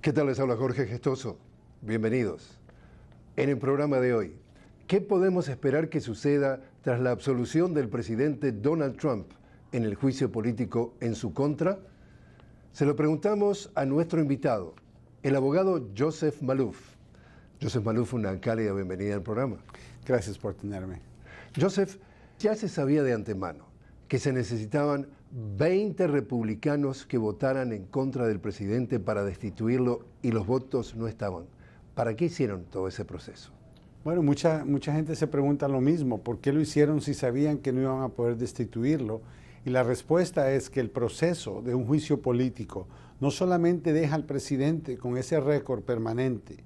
¿Qué tal? Les habla Jorge Gestoso. Bienvenidos. En el programa de hoy, ¿qué podemos esperar que suceda tras la absolución del presidente Donald Trump en el juicio político en su contra? Se lo preguntamos a nuestro invitado, el abogado Joseph Maloof. Joseph Maloof, una cálida bienvenida al programa. Gracias por tenerme. Joseph, ya se sabía de antemano que se necesitaban 20 republicanos que votaran en contra del presidente para destituirlo y los votos no estaban. ¿Para qué hicieron todo ese proceso? Bueno, mucha gente se pregunta lo mismo. ¿Por qué lo hicieron si sabían que no iban a poder destituirlo? Y la respuesta es que el proceso de un juicio político no solamente deja al presidente con ese récord permanente.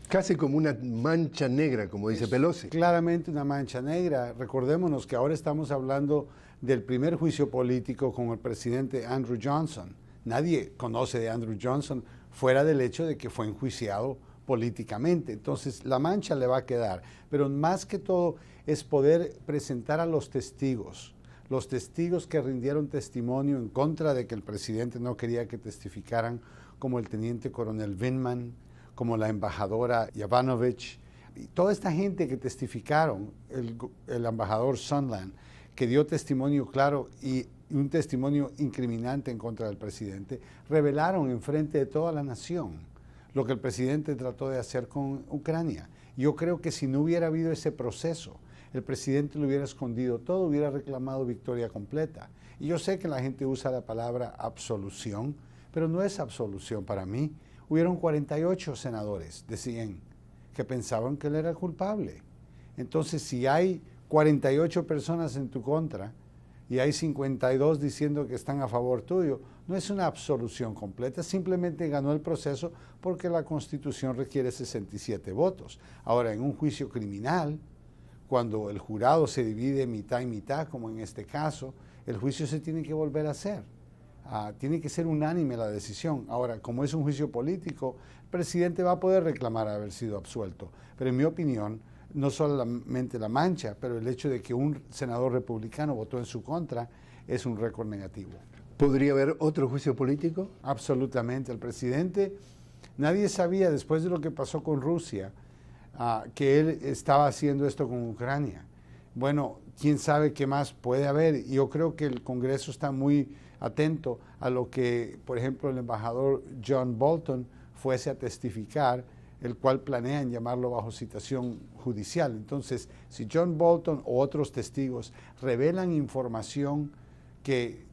Casi como una mancha negra, como dice Pelosi. Claramente una mancha negra. Recordémonos que ahora estamos hablando del primer juicio político con el presidente Andrew Johnson. Nadie conoce de Andrew Johnson fuera del hecho de que fue enjuiciado políticamente. Entonces la mancha le va a quedar. Pero más que todo es poder presentar a los testigos que rindieron testimonio en contra de que el presidente no quería que testificaran, como el teniente coronel Vindman, como la embajadora Yovanovitch, y toda esta gente que testificaron, el embajador Sondland, que dio testimonio claro y un testimonio incriminante en contra del presidente, revelaron en frente de toda la nación lo que el presidente trató de hacer con Ucrania. Yo creo que si no hubiera habido ese proceso, el presidente lo hubiera escondido todo, hubiera reclamado victoria completa. Y yo sé que la gente usa la palabra absolución, pero no es absolución para mí. Hubieron 48 senadores de 100 que pensaban que él era culpable. Entonces, si hay 48 personas en tu contra y hay 52 diciendo que están a favor tuyo, no es una absolución completa, simplemente ganó el proceso porque la Constitución requiere 67 votos. Ahora, en un juicio criminal, cuando el jurado se divide mitad y mitad, como en este caso, el juicio se tiene que volver a hacer. Tiene que ser unánime la decisión. Ahora, como es un juicio político, el presidente va a poder reclamar haber sido absuelto. Pero en mi opinión, no solamente la mancha, pero el hecho de que un senador republicano votó en su contra es un récord negativo. ¿Podría haber otro juicio político? Absolutamente. El presidente, nadie sabía después de lo que pasó con Rusia, que él estaba haciendo esto con Ucrania. Bueno, quién sabe qué más puede haber. Yo creo que el Congreso está muy atento a lo que, por ejemplo, el embajador John Bolton fuese a testificar, el cual planean llamarlo bajo citación judicial. Entonces, si John Bolton o otros testigos revelan información que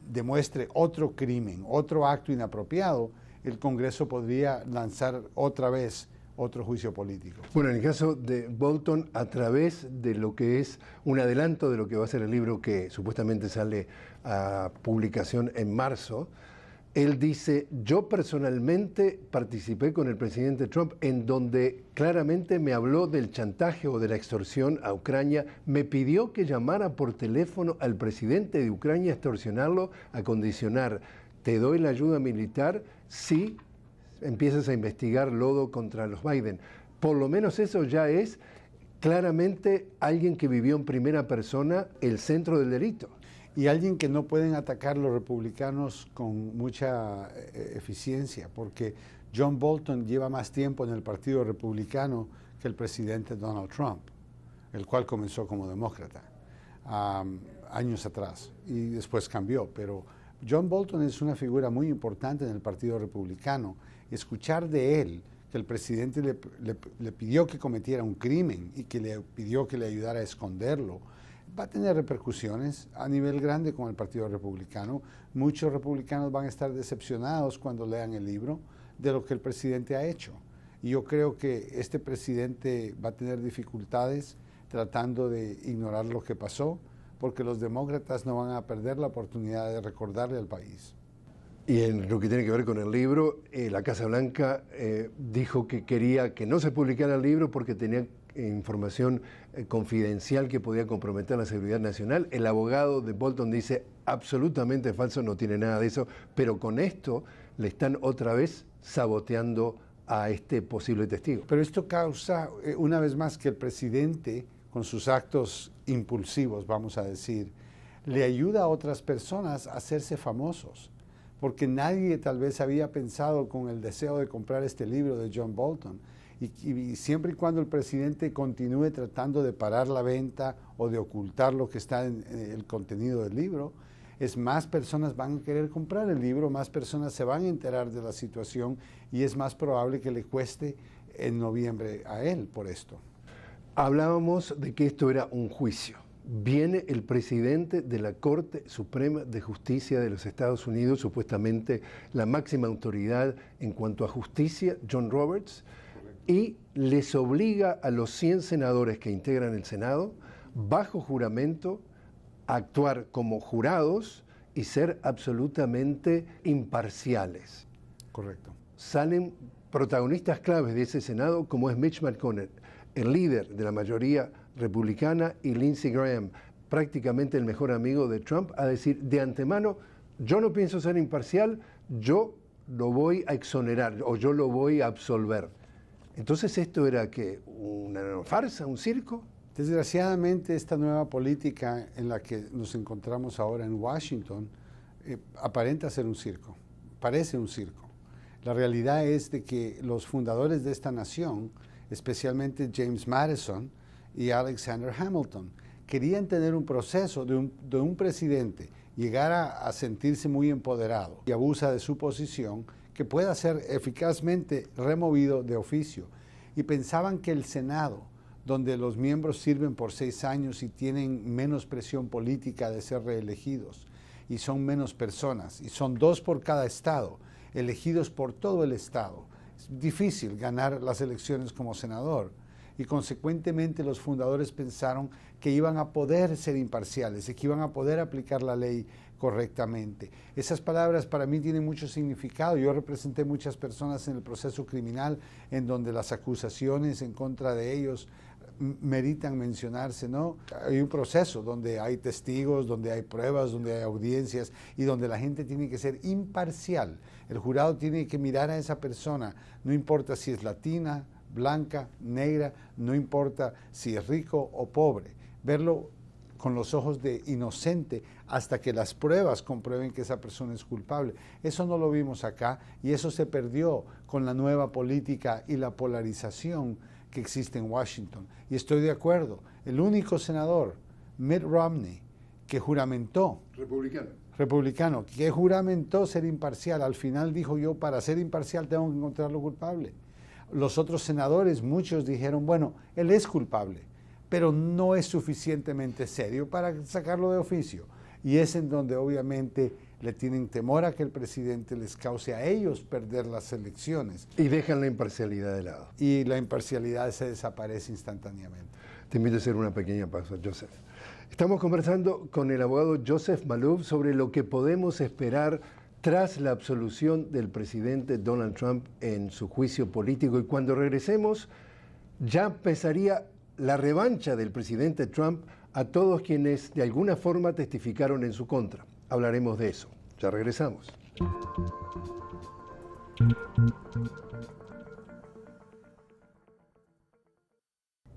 demuestre otro crimen, otro acto inapropiado, el Congreso podría lanzar otra vez otro juicio político. Bueno, en el caso de Bolton, a través de lo que es un adelanto de lo que va a ser el libro que supuestamente sale a publicación en marzo, él dice: yo personalmente participé con el presidente Trump en donde claramente me habló del chantaje o de la extorsión a Ucrania, me pidió que llamara por teléfono al presidente de Ucrania a extorsionarlo, a condicionar: te doy la ayuda militar si empiezas a investigar lodo contra los Biden. Por lo menos eso ya es claramente alguien que vivió en primera persona el centro del delito. Y alguien que no pueden atacar los republicanos con mucha eficiencia, porque John Bolton lleva más tiempo en el Partido Republicano que el presidente Donald Trump, el cual comenzó como demócrata años atrás y después cambió. Pero John Bolton es una figura muy importante en el Partido Republicano. Escuchar de él que el presidente le pidió que cometiera un crimen y que le pidió que le ayudara a esconderlo, va a tener repercusiones a nivel grande con el Partido Republicano. Muchos republicanos van a estar decepcionados cuando lean el libro de lo que el presidente ha hecho. Y yo creo que este presidente va a tener dificultades tratando de ignorar lo que pasó, porque los demócratas no van a perder la oportunidad de recordarle al país. Y en lo que tiene que ver con el libro, la Casa Blanca dijo que quería que no se publicara el libro porque tenía información confidencial que podía comprometer la seguridad nacional. El abogado de Bolton dice: absolutamente falso, no tiene nada de eso, pero con esto le están otra vez saboteando a este posible testigo. Pero esto causa, una vez más, que el presidente, con sus actos impulsivos, vamos a decir, le ayuda a otras personas a hacerse famosos. porque nadie tal vez había pensado con el deseo de comprar este libro de John Bolton. Y siempre y cuando el presidente continúe tratando de parar la venta o de ocultar lo que está en el contenido del libro, más personas van a querer comprar el libro, más personas se van a enterar de la situación y es más probable que le cueste en noviembre a él por esto. Hablábamos de que esto era un juicio. Viene el presidente de la Corte Suprema de Justicia de los Estados Unidos, supuestamente la máxima autoridad en cuanto a justicia, John Roberts, y les obliga a los 100 senadores que integran el Senado, bajo juramento, a actuar como jurados y ser absolutamente imparciales. Correcto. Salen protagonistas claves de ese Senado, como es Mitch McConnell, el líder de la mayoría republicana, y Lindsey Graham, prácticamente el mejor amigo de Trump, a decir de antemano, yo no pienso ser imparcial, yo lo voy a exonerar o yo lo voy a absolver. Entonces, ¿esto era qué? ¿Una farsa, un circo? Desgraciadamente, esta nueva política en la que nos encontramos ahora en Washington aparenta ser un circo, parece un circo. La realidad es de que los fundadores de esta nación, especialmente James Madison y Alexander Hamilton, querían tener un proceso de un presidente, llegar a sentirse muy empoderado y abusa de su posición, que pueda ser eficazmente removido de oficio. Y pensaban que el Senado, donde los miembros sirven por 6 años y tienen menos presión política de ser reelegidos, y son menos personas, y son 2 por cada estado, elegidos por todo el estado. Es difícil ganar las elecciones como senador, y consecuentemente los fundadores pensaron que iban a poder ser imparciales y que iban a poder aplicar la ley correctamente. Esas palabras para mí tienen mucho significado. Yo representé muchas personas en el proceso criminal en donde las acusaciones en contra de ellos meritan mencionarse, ¿no? Hay un proceso donde hay testigos, donde hay pruebas, donde hay audiencias y donde la gente tiene que ser imparcial. El jurado tiene que mirar a esa persona, no importa si es latina, blanca, negra, no importa si es rico o pobre, verlo con los ojos de inocente hasta que las pruebas comprueben que esa persona es culpable. Eso no lo vimos acá y eso se perdió con la nueva política y la polarización que existe en Washington. Y estoy de acuerdo, el único senador, Mitt Romney, que juramentó, republicano, que juramentó ser imparcial, al final dijo, yo para ser imparcial tengo que encontrarlo culpable. Los otros senadores, muchos dijeron, bueno, él es culpable, pero no es suficientemente serio para sacarlo de oficio. Y es en donde obviamente le tienen temor a que el presidente les cause a ellos perder las elecciones. Y dejan la imparcialidad de lado. Y la imparcialidad se desaparece instantáneamente. Te invito a hacer una pequeña pausa, Joseph. Estamos conversando con el abogado Joseph Malouf sobre lo que podemos esperar tras la absolución del presidente Donald Trump en su juicio político. Y cuando regresemos, ya empezaría la revancha del presidente Trump a todos quienes de alguna forma testificaron en su contra. Hablaremos de eso. Ya regresamos.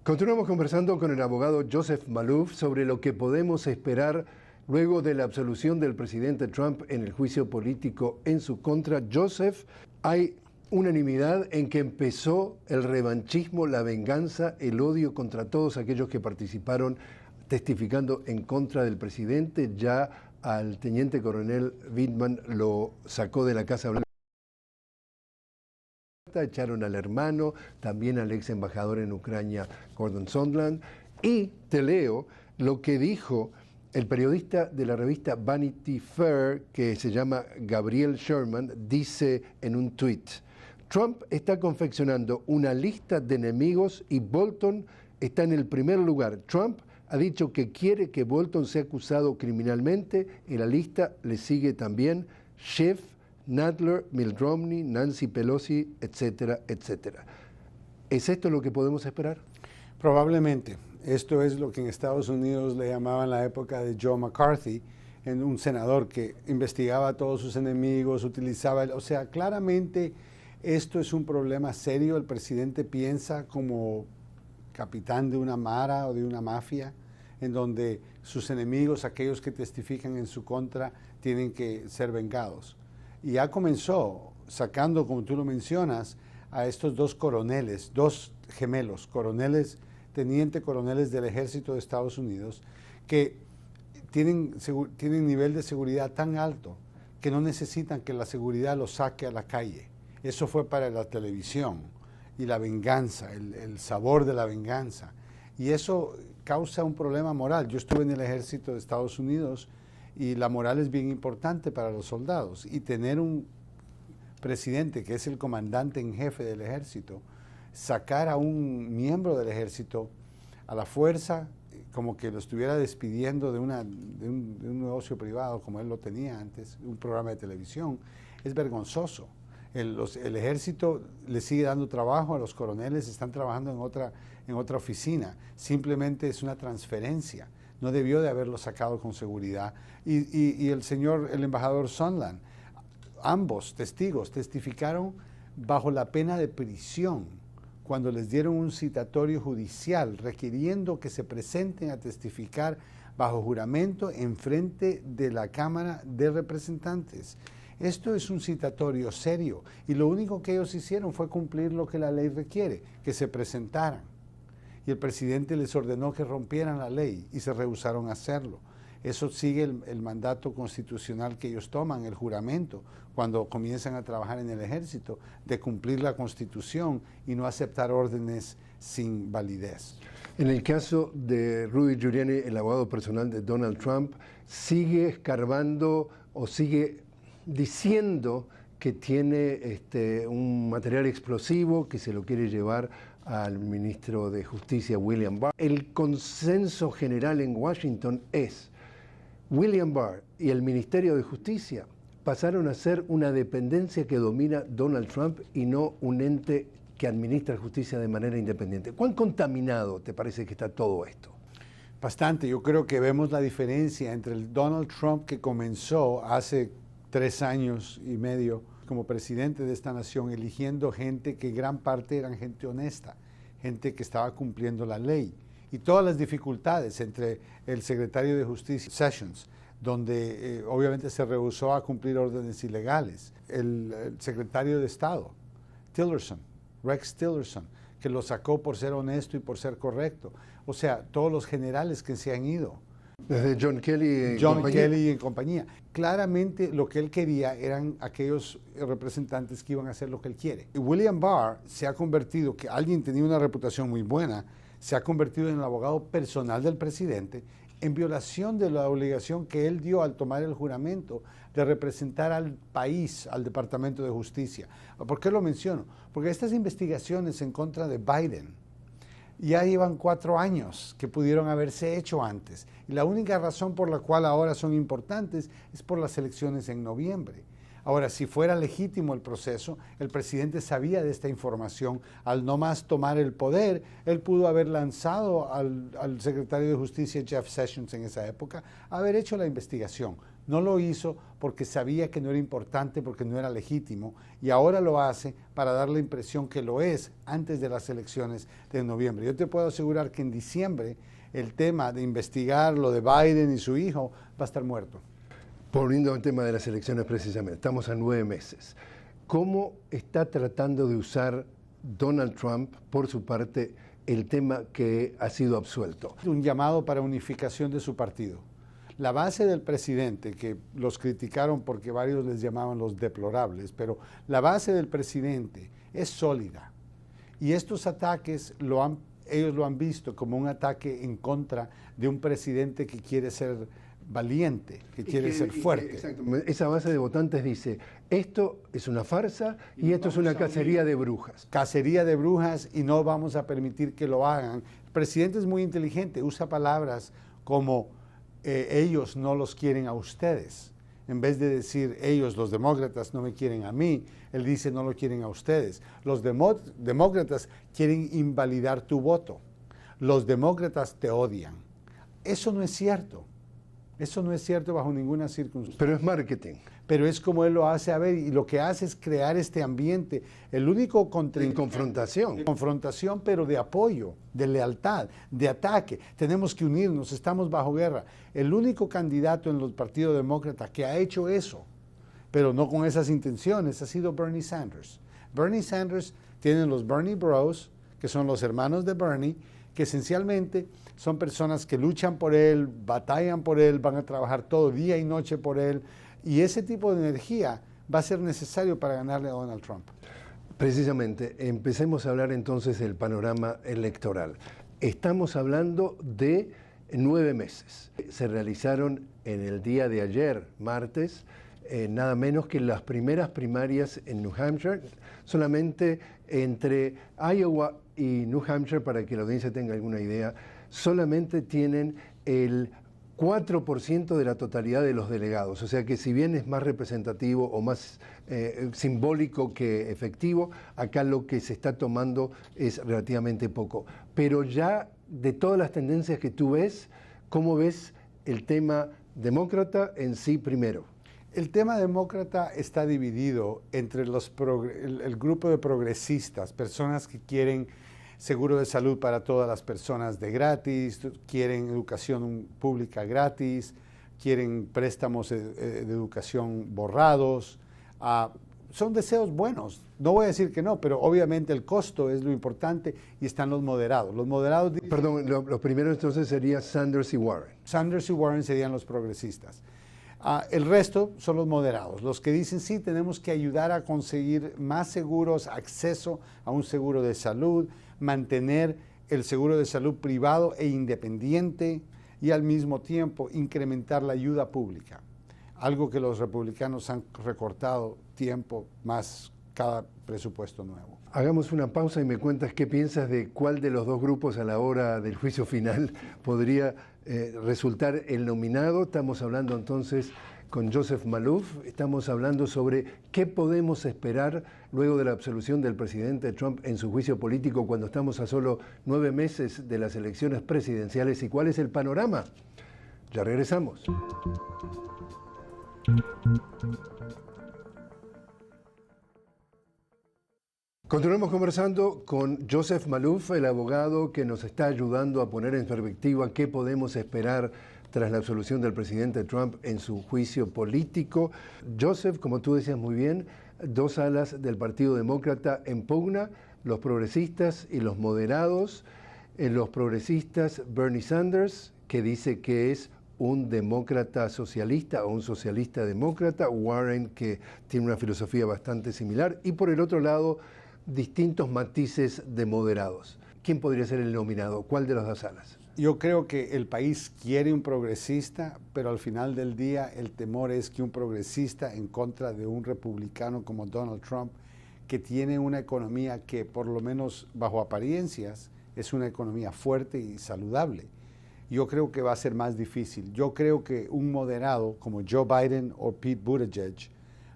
Continuamos conversando con el abogado Joseph Malouf sobre lo que podemos esperar luego de la absolución del presidente Trump en el juicio político en su contra. Joseph, hay unanimidad en que empezó el revanchismo, la venganza, el odio contra todos aquellos que participaron testificando en contra del presidente. Ya al teniente coronel Vindman lo sacó de la Casa Blanca, echaron al hermano, también al ex embajador en Ucrania, Gordon Sondland. Y te leo lo que dijo el periodista de la revista Vanity Fair, que se llama Gabriel Sherman, dice en un tuit: Trump está confeccionando una lista de enemigos y Bolton está en el primer lugar. Trump ha dicho que quiere que Bolton sea acusado criminalmente. En la lista le sigue también Schiff, Nadler, Mitt Romney, Nancy Pelosi, etcétera, etcétera. ¿Es esto lo que podemos esperar? Probablemente. Esto es lo que en Estados Unidos le llamaban la época de Joe McCarthy, en un senador que investigaba a todos sus enemigos, utilizaba, o sea, claramente esto es un problema serio. El presidente piensa como capitán de una mara o de una mafia, en donde sus enemigos, aquellos que testifican en su contra, tienen que ser vengados. Y ya comenzó sacando, como tú lo mencionas, a estos dos coroneles, dos gemelos, coroneles, teniente coroneles del ejército de Estados Unidos, que tienen nivel de seguridad tan alto que no necesitan que la seguridad los saque a la calle. Eso fue para la televisión y la venganza, el sabor de la venganza. Y eso causa un problema moral. Yo estuve en el ejército de Estados Unidos y la moral es bien importante para los soldados. Y tener un presidente que es el comandante en jefe del ejército, sacar a un miembro del ejército a la fuerza, como que lo estuviera despidiendo de un negocio privado como él lo tenía antes, un programa de televisión, es vergonzoso. El ejército le sigue dando trabajo a los coroneles, están trabajando en otra oficina, simplemente es una transferencia, no debió de haberlo sacado con seguridad. Y el embajador Sondland, ambos testigos testificaron bajo la pena de prisión cuando les dieron un citatorio judicial requiriendo que se presenten a testificar bajo juramento en frente de la Cámara de Representantes. Esto es un citatorio serio y lo único que ellos hicieron fue cumplir lo que la ley requiere, que se presentaran. Y el presidente les ordenó que rompieran la ley y se rehusaron a hacerlo. Eso sigue el mandato constitucional que ellos toman, el juramento, cuando comienzan a trabajar en el ejército, de cumplir la Constitución y no aceptar órdenes sin validez. En el caso de Rudy Giuliani, el abogado personal de Donald Trump, sigue escarbando o sigue diciendo que tiene un material explosivo que se lo quiere llevar al ministro de Justicia, William Barr. El consenso general en Washington es William Barr y el Ministerio de Justicia pasaron a ser una dependencia que domina Donald Trump y no un ente que administra justicia de manera independiente. ¿Cuán contaminado te parece que está todo esto? Bastante. Yo creo que vemos la diferencia entre el Donald Trump que comenzó hace 3 años y medio como presidente de esta nación, eligiendo gente que gran parte eran gente honesta, gente que estaba cumpliendo la ley, y todas las dificultades entre el secretario de Justicia, Sessions, donde obviamente se rehusó a cumplir órdenes ilegales, el secretario de Estado, Tillerson, Rex Tillerson, que lo sacó por ser honesto y por ser correcto. O sea, todos los generales que se han ido. Desde John Kelly y compañía. Claramente lo que él quería eran aquellos representantes que iban a hacer lo que él quiere. Y William Barr se ha convertido, que alguien tenía una reputación muy buena, se ha convertido en el abogado personal del presidente en violación de la obligación que él dio al tomar el juramento de representar al país, al Departamento de Justicia. ¿Por qué lo menciono? Porque estas investigaciones en contra de Biden ya llevan 4 años que pudieron haberse hecho antes. Y la única razón por la cual ahora son importantes es por las elecciones en noviembre. Ahora, si fuera legítimo el proceso, el presidente sabía de esta información. Al no más tomar el poder, él pudo haber lanzado al secretario de Justicia, Jeff Sessions, en esa época, a haber hecho la investigación. No lo hizo porque sabía que no era importante, porque no era legítimo, y ahora lo hace para dar la impresión que lo es antes de las elecciones de noviembre. Yo te puedo asegurar que en diciembre el tema de investigar lo de Biden y su hijo va a estar muerto. Volviendo al tema de las elecciones precisamente, estamos a 9 meses. ¿Cómo está tratando de usar Donald Trump, por su parte, el tema que ha sido absuelto? Un llamado para unificación de su partido. La base del presidente, que los criticaron porque varios les llamaban los deplorables, pero la base del presidente es sólida. Y estos ataques ellos lo han visto como un ataque en contra de un presidente que quiere ser valiente, que quiere ser fuerte. Exacto. Esa base de votantes dice, esto es una farsa y esto es una cacería de brujas. Cacería de brujas y no vamos a permitir que lo hagan. El presidente es muy inteligente, usa palabras como ellos no los quieren a ustedes. En vez de decir ellos, los demócratas, no me quieren a mí, él dice no lo quieren a ustedes. Los demócratas quieren invalidar tu voto. Los demócratas te odian. Eso no es cierto. Eso no es cierto bajo ninguna circunstancia. Pero es marketing. Pero es como él lo hace a ver, y lo que hace es crear este ambiente. El único contrincante. Confrontación. Confrontación, pero de apoyo, de lealtad, de ataque. Tenemos que unirnos, estamos bajo guerra. El único candidato en los partidos demócratas que ha hecho eso, pero no con esas intenciones, ha sido Bernie Sanders. Bernie Sanders tiene los Bernie Bros, que son los hermanos de Bernie, que esencialmente son personas que luchan por él, batallan por él, van a trabajar todo día y noche por él, y ese tipo de energía va a ser necesario para ganarle a Donald Trump. Precisamente, empecemos a hablar entonces del panorama electoral. Estamos hablando de 9 meses. Se realizaron en el día de ayer, martes, nada menos que las primeras primarias en New Hampshire, solamente entre Iowa y New Hampshire, para que la audiencia tenga alguna idea, solamente tienen el 4% de la totalidad de los delegados, o sea que si bien es más representativo o más simbólico que efectivo, acá lo que se está tomando es relativamente poco. Pero ya de todas las tendencias que tú ves, ¿cómo ves el tema demócrata en sí primero? El tema demócrata está dividido entre el grupo de progresistas, personas que quieren seguro de salud para todas las personas de gratis, quieren educación pública gratis, quieren préstamos de educación borrados. Son deseos buenos, no voy a decir que no, pero obviamente el costo es lo importante y están los moderados. Los moderados dicen, perdón, los primeros entonces serían Sanders y Warren. Sanders y Warren serían los progresistas. El resto son los moderados, los que dicen sí, tenemos que ayudar a conseguir más seguros, acceso a un seguro de salud, mantener el seguro de salud privado e independiente y al mismo tiempo incrementar la ayuda pública, algo que los republicanos han recortado tiempo más cada presupuesto nuevo. Hagamos una pausa y me cuentas qué piensas de cuál de los dos grupos a la hora del juicio final podría resultar el nominado. Estamos hablando entonces con Joseph Maloof, estamos hablando sobre qué podemos esperar luego de la absolución del presidente Trump en su juicio político cuando estamos a solo 9 meses de las elecciones presidenciales y cuál es el panorama. Ya regresamos. Continuamos conversando con Joseph Maloof, el abogado que nos está ayudando a poner en perspectiva qué podemos esperar tras la absolución del presidente Trump en su juicio político. Joseph, como tú decías muy bien, dos alas del Partido Demócrata en pugna, los progresistas y los moderados. Los progresistas, Bernie Sanders, que dice que es un demócrata socialista o un socialista demócrata, Warren, que tiene una filosofía bastante similar, y por el otro lado, distintos matices de moderados. ¿Quién podría ser el nominado? ¿Cuál de las dos alas? Yo creo que el país quiere un progresista, pero al final del día el temor es que un progresista en contra de un republicano como Donald Trump, que tiene una economía que por lo menos bajo apariencias es una economía fuerte y saludable. Yo creo que va a ser más difícil. Yo creo que un moderado como Joe Biden o Pete Buttigieg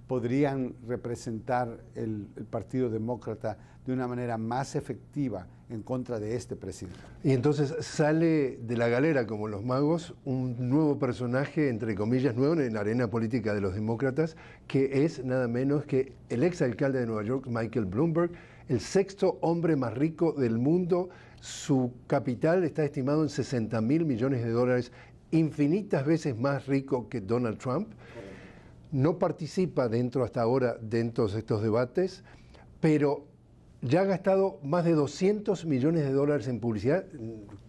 podrían representar el Partido Demócrata de una manera más efectiva en contra de este presidente. Y entonces sale de la galera, como los magos, un nuevo personaje, entre comillas, nuevo en la arena política de los demócratas, que es nada menos que el exalcalde de Nueva York, Michael Bloomberg, el 6º hombre más rico del mundo. Su capital está estimado en $60.000 millones, infinitas veces más rico que Donald Trump. No participa hasta ahora dentro de estos debates, pero ya ha gastado más de $200 millones en publicidad.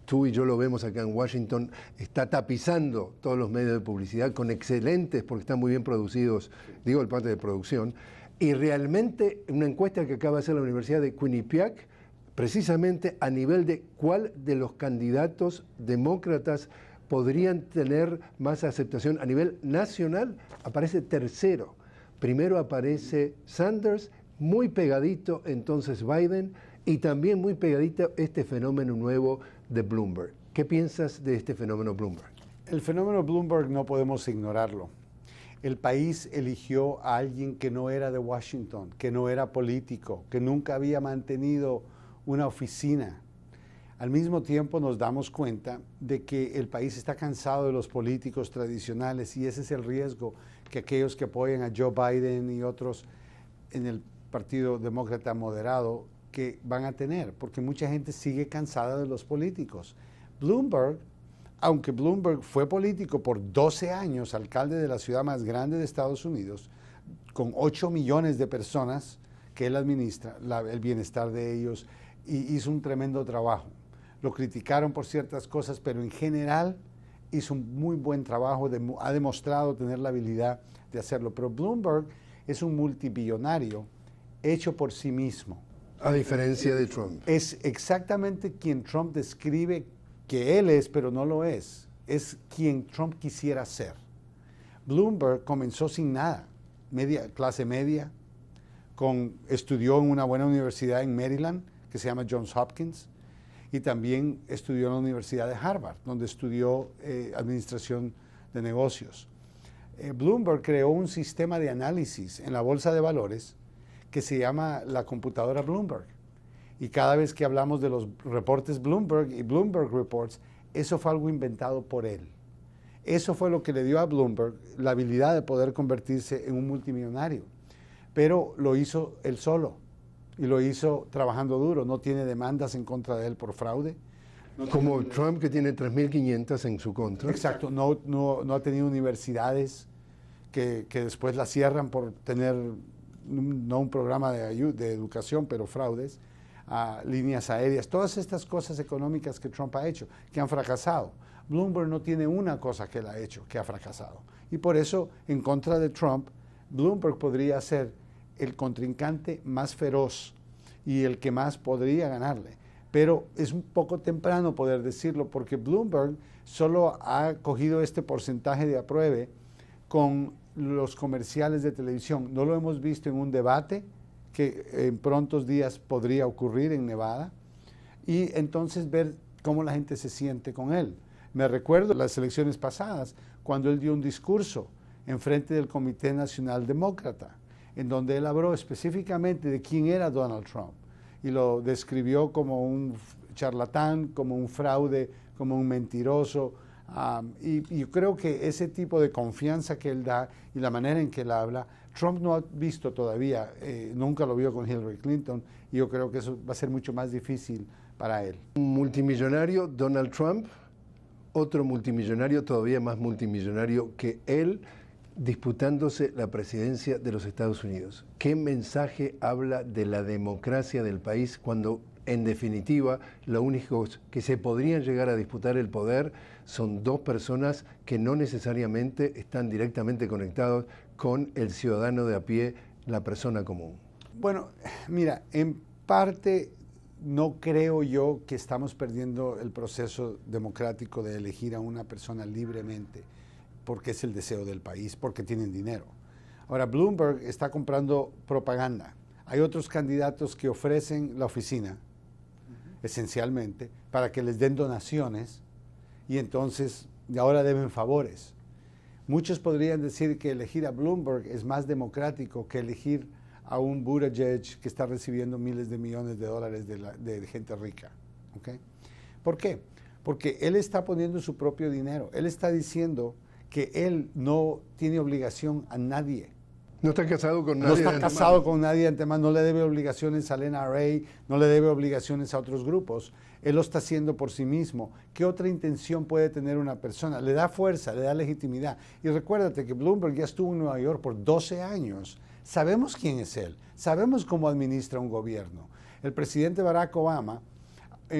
Tú y yo lo vemos acá en Washington, está tapizando todos los medios de publicidad con excelentes, porque están muy bien producidos, digo el parte de producción, y realmente una encuesta que acaba de hacer la Universidad de Quinnipiac, precisamente a nivel de cuál de los candidatos demócratas podrían tener más aceptación a nivel nacional, aparece tercero. Primero aparece Sanders, muy pegadito entonces Biden, y también muy pegadito este fenómeno nuevo de Bloomberg. ¿Qué piensas de este fenómeno Bloomberg? El fenómeno Bloomberg no podemos ignorarlo. El país eligió a alguien que no era de Washington, que no era político, que nunca había mantenido una oficina. Al mismo tiempo nos damos cuenta de que el país está cansado de los políticos tradicionales y ese es el riesgo que aquellos que apoyan a Joe Biden y otros en el Partido Demócrata moderado que van a tener, porque mucha gente sigue cansada de los políticos. Bloomberg, aunque Bloomberg fue político por 12 años, alcalde de la ciudad más grande de Estados Unidos, con 8 millones de personas que él administra, el bienestar de ellos, y hizo un tremendo trabajo. Lo criticaron por ciertas cosas, pero en general hizo un muy buen trabajo, ha demostrado tener la habilidad de hacerlo. Pero Bloomberg es un multibillonario hecho por sí mismo. A diferencia de Trump. Es exactamente quien Trump describe que él es, pero no lo es. Es quien Trump quisiera ser. Bloomberg comenzó sin nada, clase media, estudió en una buena universidad en Maryland, que se llama Johns Hopkins, y también estudió en la Universidad de Harvard, donde estudió administración de negocios. Bloomberg creó un sistema de análisis en la bolsa de valores que se llama la computadora Bloomberg. Y cada vez que hablamos de los reportes Bloomberg y Bloomberg Reports, eso fue algo inventado por él. Eso fue lo que le dio a Bloomberg la habilidad de poder convertirse en un multimillonario. Pero lo hizo él solo y lo hizo trabajando duro. No tiene demandas en contra de él por fraude. Como Trump, que tiene 3.500 en su contra. Exacto. No ha tenido universidades que después la cierran por tener no un programa de educación, pero fraudes, líneas aéreas, todas estas cosas económicas que Trump ha hecho, que han fracasado. Bloomberg no tiene una cosa que él ha hecho que ha fracasado. Y por eso, en contra de Trump, Bloomberg podría ser el contrincante más feroz y el que más podría ganarle. Pero es un poco temprano poder decirlo, porque Bloomberg solo ha cogido este porcentaje de apruebe con los comerciales de televisión. No lo hemos visto en un debate que en prontos días podría ocurrir en Nevada, y entonces ver cómo la gente se siente con él. Me recuerdo las elecciones pasadas, cuando él dio un discurso en frente del Comité Nacional Demócrata, en donde él habló específicamente de quién era Donald Trump, y lo describió como un charlatán, como un fraude, como un mentiroso. Y yo creo que ese tipo de confianza que él da y la manera en que él habla, Trump no ha visto todavía, nunca lo vio con Hillary Clinton, y yo creo que eso va a ser mucho más difícil para él. Un multimillonario, Donald Trump, otro multimillonario, todavía más multimillonario que él, disputándose la presidencia de los Estados Unidos. ¿Qué mensaje habla de la democracia del país cuando, en definitiva, los únicos que se podrían llegar a disputar el poder son dos personas que no necesariamente están directamente conectados con el ciudadano de a pie, la persona común? Bueno, mira, en parte no creo yo que estamos perdiendo el proceso democrático de elegir a una persona libremente, porque es el deseo del país, porque tienen dinero. Ahora, Bloomberg está comprando propaganda. Hay otros candidatos que ofrecen la oficina, esencialmente, para que les den donaciones, y entonces ahora deben favores. Muchos podrían decir que elegir a Bloomberg es más democrático que elegir a un Buttigieg que está recibiendo miles de millones de dólares de gente rica. ¿Okay? ¿Por qué? Porque él está poniendo su propio dinero. Él está diciendo que él no tiene obligación a nadie. No está casado con nadie. No está casado con nadie de antemano, no le debe obligaciones al NRA, no le debe obligaciones a otros grupos. Él lo está haciendo por sí mismo. ¿Qué otra intención puede tener una persona? Le da fuerza, le da legitimidad. Y recuérdate que Bloomberg ya estuvo en Nueva York por 12 años. Sabemos quién es él, sabemos cómo administra un gobierno. El presidente Barack Obama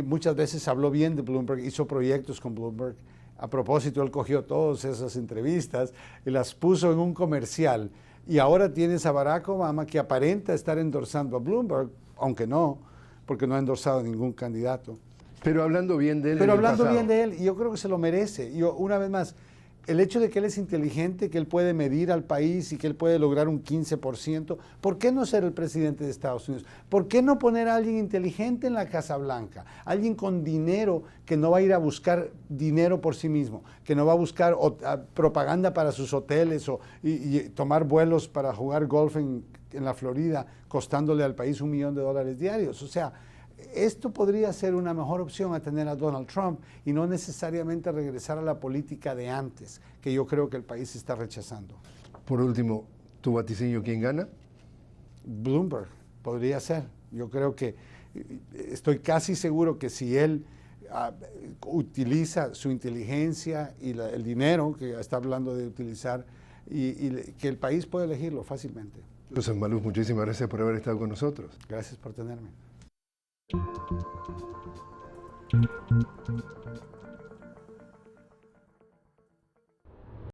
muchas veces habló bien de Bloomberg, hizo proyectos con Bloomberg. A propósito, él cogió todas esas entrevistas y las puso en un comercial. Y ahora tienes a Barack Obama que aparenta estar endorsando a Bloomberg, aunque no, porque no ha endorsado a ningún candidato. Pero hablando bien de él. Pero hablando bien de él, y yo creo que se lo merece. Yo, una vez más, el hecho de que él es inteligente, que él puede medir al país y que él puede lograr un 15%, ¿por qué no ser el presidente de Estados Unidos? ¿Por qué no poner a alguien inteligente en la Casa Blanca? Alguien con dinero que no va a ir a buscar dinero por sí mismo, que no va a buscar propaganda para sus hoteles y tomar vuelos para jugar golf en la Florida, costándole al país $1 millón diarios. O sea, esto podría ser una mejor opción a tener a Donald Trump y no necesariamente regresar a la política de antes, que yo creo que el país está rechazando. Por último, ¿tu vaticinio quién gana? Bloomberg, podría ser. Yo creo que estoy casi seguro que si él utiliza su inteligencia y el dinero que está hablando de utilizar que el país puede elegirlo fácilmente. José Maluf, muchísimas gracias por haber estado con nosotros. Gracias por tenerme.